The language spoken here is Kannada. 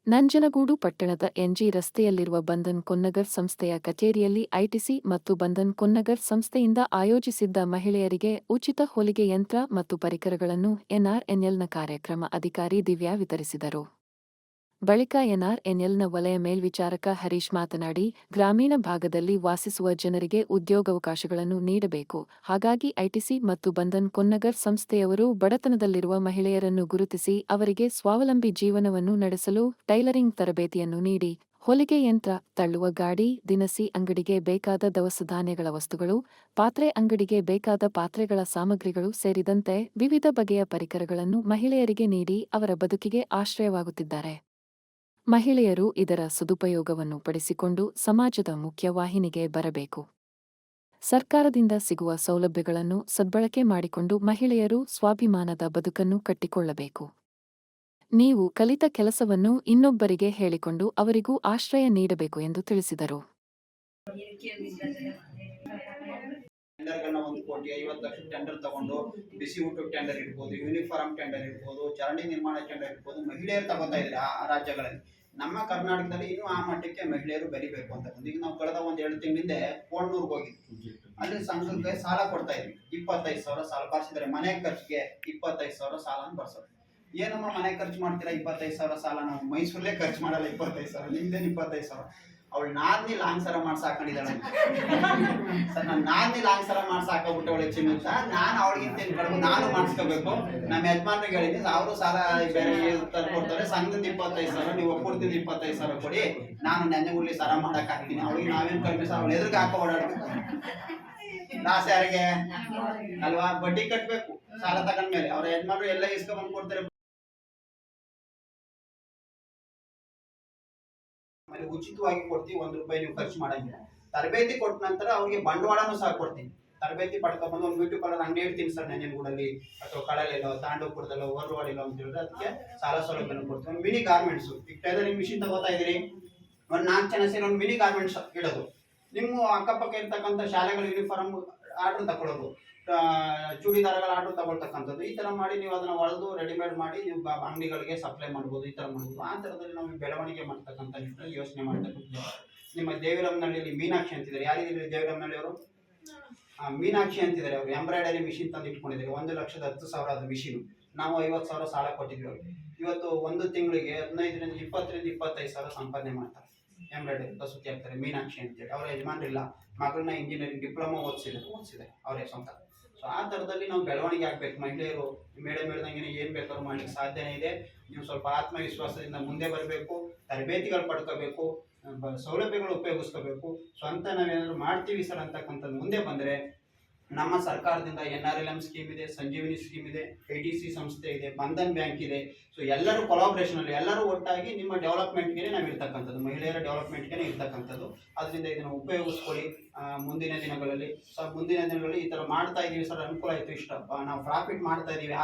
ನಂಜನಗೂಡು ಪಟ್ಟಣದ ಎನ್ಜಿ ರಸ್ತೆಯಲ್ಲಿರುವ ಬಂಧನ್ ಕೊನ್ನಗರ್ ಸಂಸ್ಥೆಯ ಕಚೇರಿಯಲ್ಲಿ ಐಟಿಸಿ ಮತ್ತು ಬಂಧನ್ ಕೊನ್ನಗರ್ ಸಂಸ್ಥೆಯಿಂದ ಆಯೋಜಿಸಿದ್ದ ಮಹಿಳೆಯರಿಗೆ ಉಚಿತ ಹೊಲಿಗೆ ಯಂತ್ರ ಮತ್ತು ಪರಿಕರಗಳನ್ನು ಎನ್ಆರ್ಎನ್ಎಲ್ನ ಕಾರ್ಯಕ್ರಮ ಅಧಿಕಾರಿ ದಿವ್ಯಾ ವಿತರಿಸಿದರು. ಬಳಿಕ ಎನ್ಆರ್ಎನ್ಎಲ್ನ ವಲಯ ಮೇಲ್ವಿಚಾರಕ ಹರೀಶ್ ಮಾತನಾಡಿ, ಗ್ರಾಮೀಣ ಭಾಗದಲ್ಲಿ ವಾಸಿಸುವ ಜನರಿಗೆ ಉದ್ಯೋಗಾವಕಾಶಗಳನ್ನು ನೀಡಬೇಕು. ಹಾಗಾಗಿ ಐಟಿಸಿ ಮತ್ತು ಬಂಧನ್ ಕೊನ್ನಗರ್ ಸಂಸ್ಥೆಯವರು ಬಡತನದಲ್ಲಿರುವ ಮಹಿಳೆಯರನ್ನು ಗುರುತಿಸಿ ಅವರಿಗೆ ಸ್ವಾವಲಂಬಿ ಜೀವನವನ್ನು ನಡೆಸಲು ಟೈಲರಿಂಗ್ ತರಬೇತಿಯನ್ನು ನೀಡಿ, ಹೊಲಿಗೆ ಯಂತ್ರ, ತಳ್ಳುವ ಗಾಡಿ, ದಿನಸಿ ಅಂಗಡಿಗೆ ಬೇಕಾದ ದವಸ ಧಾನ್ಯಗಳ ವಸ್ತುಗಳು, ಪಾತ್ರೆ ಅಂಗಡಿಗೆ ಬೇಕಾದ ಪಾತ್ರೆಗಳ ಸಾಮಗ್ರಿಗಳು ಸೇರಿದಂತೆ ವಿವಿಧ ಬಗೆಯ ಪರಿಕರಗಳನ್ನು ಮಹಿಳೆಯರಿಗೆ ನೀಡಿ ಅವರ ಬದುಕಿಗೆ ಆಶ್ರಯವಾಗುತ್ತಿದ್ದಾರೆ. ಮಹಿಳೆಯರು ಇದರ ಸದುಪಯೋಗವನ್ನು ಪಡಿಸಿಕೊಂಡು ಸಮಾಜದ ಮುಖ್ಯವಾಹಿನಿಗೆ ಬರಬೇಕು. ಸರ್ಕಾರದಿಂದ ಸಿಗುವ ಸೌಲಭ್ಯಗಳನ್ನು ಸದ್ಬಳಕೆ ಮಾಡಿಕೊಂಡು ಮಹಿಳೆಯರು ಸ್ವಾಭಿಮಾನದ ಬದುಕನ್ನು ಕಟ್ಟಿಕೊಳ್ಳಬೇಕು. ನೀವು ಕಲಿತ ಕೆಲಸವನ್ನು ಇನ್ನೊಬ್ಬರಿಗೆ ಹೇಳಿಕೊಂಡು ಅವರಿಗೂ ಆಶ್ರಯ ನೀಡಬೇಕು ಎಂದು ತಿಳಿಸಿದರು. ಟೆಂಡರ್ಗಳನ್ನ 1,50,00,000 ಟೆಂಡರ್ ತಗೊಂಡು ಬಿಸಿ ಊಟಕ್ಕೆ ಟೆಂಡರ್ ಇರ್ಬೋದು, ಯೂನಿಫಾರ್ಮ್ ಟೆಂಡರ್ ಇರ್ಬೋದು, ಚರಂಡಿ ನಿರ್ಮಾಣ ಟೆಂಡರ್ ಇರ್ಬೋದು, ಮಹಿಳೆಯರು ತಗೋತಾ ಇದ್ದಾರೆ ಆ ರಾಜ್ಯಗಳಲ್ಲಿ. ನಮ್ಮ ಕರ್ನಾಟಕದಲ್ಲಿ ಇನ್ನೂ ಆ ಮಟ್ಟಕ್ಕೆ ಮಹಿಳೆಯರು ಬೆರಿಬೇಕು ಅಂತ ಬಂದು ಈಗ ನಾವು ಕಳೆದ 1-2 ತಿಂಗಳಿಂದ ಕೋಣನೂರ್ಗೆ ಹೋಗಿದ್ವಿ. ಅಲ್ಲಿ ಸಂಘಕ್ಕೆ ಸಾಲ ಕೊಡ್ತಾ ಇದ್ವಿ. 25,000 ಸಾಲ ಬರ್ಸಿದ್ದಾರೆ. ಮನೆ ಖರ್ಚಿಗೆ 25,000 ಸಾಲನ ಬರ್ಸೋದು. ಏನಮ್ಮ ಮನೆ ಖರ್ಚು ಮಾಡ್ತೀರಾ 25,000 ಸಾಲ? ನಾವು ಮೈಸೂರಲ್ಲೇ ಖರ್ಚು ಮಾಡಲ್ಲ 25,000, ನಿಮ್ದೇನು 25,000? ಅವಳು ನಾದ್ನಿ ಲಾಂಗ್ ಸರ ಮಾಡ್ಸಾಕೊಂಡಿದ್ದಾಳೆ ಸರ್. ನಾನು ನಾದ್ನಿ ಲಾಂಗ್ ಸರ ಮಾಡ್ಸಾಕೊಂಡ್ಬಿಟ್ಟು ಅವಳಿಗೆ ಚಿನ್ನ ನಾನು ಅವಳಿಗಿಂತ ಕಡಿಮೆ ನಾನು ಮಾಡಿಸ್ಕೋಬೇಕು. ನಮ್ಮ ಯಜಮಾನ್ರಿಗೆ ಹೇಳಿದ್ದೀನಿ, ಅವರು ಸಾಲ ಬೇರೆ ಕೊಡ್ತಾರೆ. ಸಂಘದಿಂದ 25,000, ನೀವು ಒಪ್ಕೊಡ್ತಿದ್ದು 25,000 ಕೊಡಿ, ನಾನು ನೆನ್ನೆ ಉಳ್ಳಿ ಸರ ಮಾಡಕ್ ಹಾಕ್ತೀನಿ. ಅವಳಿಗೆ ನಾವೇನು ಕಡಿಮೆ ಸರ್, ಅವಳು ಎದುರಿಗೆ ಹಾಕೋ ಓಡಾಡ್ಬೇಕು. ಲಾಸ್ ಯಾರಿಗೆ ಅಲ್ವಾ? ಬಡ್ಡಿ ಕಟ್ಟಬೇಕು ಸಾಲ ತಗೊಂಡ್ಮೇಲೆ. ಅವ್ರ ಯಜಮಾನ್ರು ಎಲ್ಲ ಇಸ್ಕೊಂಡ್ ಕೊಡ್ತಾರೆ. ಆಮೇಲೆ ಉಚಿತವಾಗಿ ಕೊಡ್ತೀವಿ, 1 ರೂಪಾಯಿ ನೀವು ಖರ್ಚು ಮಾಡಂಗಿಲ್ಲ. ತರಬೇತಿ ಕೊಟ್ಟ ನಂತರ ಅವ್ರಿಗೆ ಬಂಡವಾಳನೂ ಸಹ ಕೊಡ್ತೀನಿ. ತರಬೇತಿ ಪಡ್ಕೊಂಡ್ಬಂದು ಒಂದು ಬ್ಯೂಟಿ ಪಾರ್ಲರ್ ಅಂಗಡಿ ಇಡ್ತೀನಿ ಸರ್ ನಂಜನಗೂಡಲ್ಲಿ ಅಥವಾ ಕಳಲೆಲ್ಲೋ ತಾಂಡೂಪುರದಲ್ಲೋ ಹೊರವಾಡಿಲ್ಲೋ ಅಂತ ಹೇಳಿದ್ರೆ ಅದಕ್ಕೆ ಸಾಲ ಸೌಲಭ್ಯನ ಕೊಡ್ತೀವಿ. ಒಂದು ಮಿನಿ ಗಾರ್ಮೆಂಟ್ಸು, ಈಗ ಟೈಲರಿಂಗ್ ಮಿಷಿನ್ ತಗೋತಾ ಇದ್ದೀರಿ, ಒಂದು 4 ಜನ ಸೇರಿ ಒಂದು ಮಿನಿ ಗಾರ್ಮೆಂಟ್ಸ್ ಇಡೋದು. ನಿಮ್ಮ ಅಕ್ಕಪಕ್ಕ ಇರ್ತಕ್ಕಂಥ ಶಾಲೆಗಳ ಯೂನಿಫಾರ್ಮ್ ಆರ್ಡರ್ ತಗೊಳ್ಳೋದು, ಚೂಡಿದಾರಗಳ ಆರ್ಡರ್ ತಗೊಳ್ತಕ್ಕಂಥದ್ದು, ಈ ಥರ ಮಾಡಿ ನೀವು ಅದನ್ನು ಹೊಳೆದು ರೆಡಿಮೇಡ್ ಮಾಡಿ ನೀವು ಅಂಗಡಿಗಳಿಗೆ ಸಪ್ಲೈ ಮಾಡ್ಬೋದು. ಈ ಥರ ಮಾಡ್ಬೋದು. ಆ ಥರದಲ್ಲಿ ನಾವು ಬೆಳವಣಿಗೆ ಮಾಡ್ತಕ್ಕಂಥ ನಿಟ್ಟಿನಲ್ಲಿ ಯೋಚನೆ ಮಾಡ್ತಕ್ಕಂಥ. ನಿಮ್ಮ ದೇವಿರಮ್ನಹಳ್ಳಿಯಲ್ಲಿ ಮೀನಾಕ್ಷಿ ಅಂತಿದ್ದಾರೆ. ಯಾರಿದ್ದೀರಿ ದೇವಿರಮ್ನಹಳ್ಳಿ ಅವರು? ಮೀನಾಕ್ಷಿ ಅಂತಿದ್ದಾರೆ. ಅವರು ಎಂಬ್ರಾಯ್ಡರಿ ಮಿಷಿನ್ ತಂದು ಇಟ್ಕೊಂಡಿದ್ದಾರೆ. 1,10,000 ಅದು ಮಿಷಿನು. ನಾವು 50,000 ಸಾಲ ಕೊಟ್ಟಿದ್ವಿ ಅವ್ರಿಗೆ. ಇವತ್ತು ಒಂದು ತಿಂಗಳಿಗೆ 15ರಿಂದ 25,000 ಸಂಪಾದನೆ ಮಾಡ್ತಾರೆ. ಎಂಬ್ರಾಯ್ಡರಿ ಕಸೂತಿ ಆಗ್ತಾರೆ ಮೀನಾಕ್ಷಿ ಅಂತೇಳಿ. ಅವರ ಯಜಮಾನ್ರಿಲ್ಲ, ಮಗಳನ್ನ ಇಂಜಿನಿಯರಿಂಗ್ ಡಿಪ್ಲೊಮಾ ಓದಿಸಿದೆ ಅವರೇ ಸ್ವಂತ. ಸೊ ಆ ಥರದಲ್ಲಿ ನಾವು ಬೆಳವಣಿಗೆ ಆಗಬೇಕು. ಮಹಿಳೆಯರು ಮೇಡಮ್ ಹೇಳ್ದಂಗೆ ಏನು ಬೇಕಾದ್ರೂ ಮಾಡ್ಲಿಕ್ಕೆ ಸಾಧ್ಯನೇ ಇದೆ. ನೀವು ಸ್ವಲ್ಪ ಆತ್ಮವಿಶ್ವಾಸದಿಂದ ಮುಂದೆ ಬರಬೇಕು, ತರಬೇತಿಗಳು ಪಡ್ಕೋಬೇಕು, ಸೌಲಭ್ಯಗಳು ಉಪಯೋಗಿಸ್ಕೋಬೇಕು. ಸ್ವಂತ ನಾವೇನಾದ್ರು ಮಾಡ್ತೀವಿ ಸರ್ ಅಂತಕ್ಕಂಥದ್ದು ಮುಂದೆ ಬಂದರೆ ನಮ್ಮ ಸರ್ಕಾರದಿಂದ NRLM ಸ್ಕೀಮ್ ಇದೆ, ಸಂಜೀವಿನಿ ಸ್ಕೀಮ್ ಇದೆ, ಐಟಿಸಿ ಸಂಸ್ಥೆ ಇದೆ, ಬಂಧನ್ ಬ್ಯಾಂಕ್ ಇದೆ. ಸೊ ಎಲ್ಲರೂ ಕೊಲಾಬ್ರೇಷನಲ್ಲಿ ಎಲ್ಲರೂ ಒಟ್ಟಾಗಿ ನಿಮ್ಮ ಡೆವಲಪ್ಮೆಂಟ್ಗೆ ನಾವು ಇರ್ತಕ್ಕಂಥದ್ದು, ಮಹಿಳೆಯರ ಡೆವಲಪ್ಮೆಂಟ್ಗೆ ಇರ್ತಕ್ಕಂಥದ್ದು. ಅದರಿಂದ ಇದನ್ನು ಉಪಯೋಗಿಸ್ಕೊಳ್ಳಿ ಮುಂದಿನ ದಿನಗಳಲ್ಲಿ. ಈ ಥರ ಮಾಡ್ತಾ ಇದ್ದೀವಿ ಸರ್, ಅನುಕೂಲ ಆಯಿತು, ಇಷ್ಟ ನಾವು ಪ್ರಾಫಿಟ್ ಮಾಡ್ತಾ ಇದ್ದೀವಿ.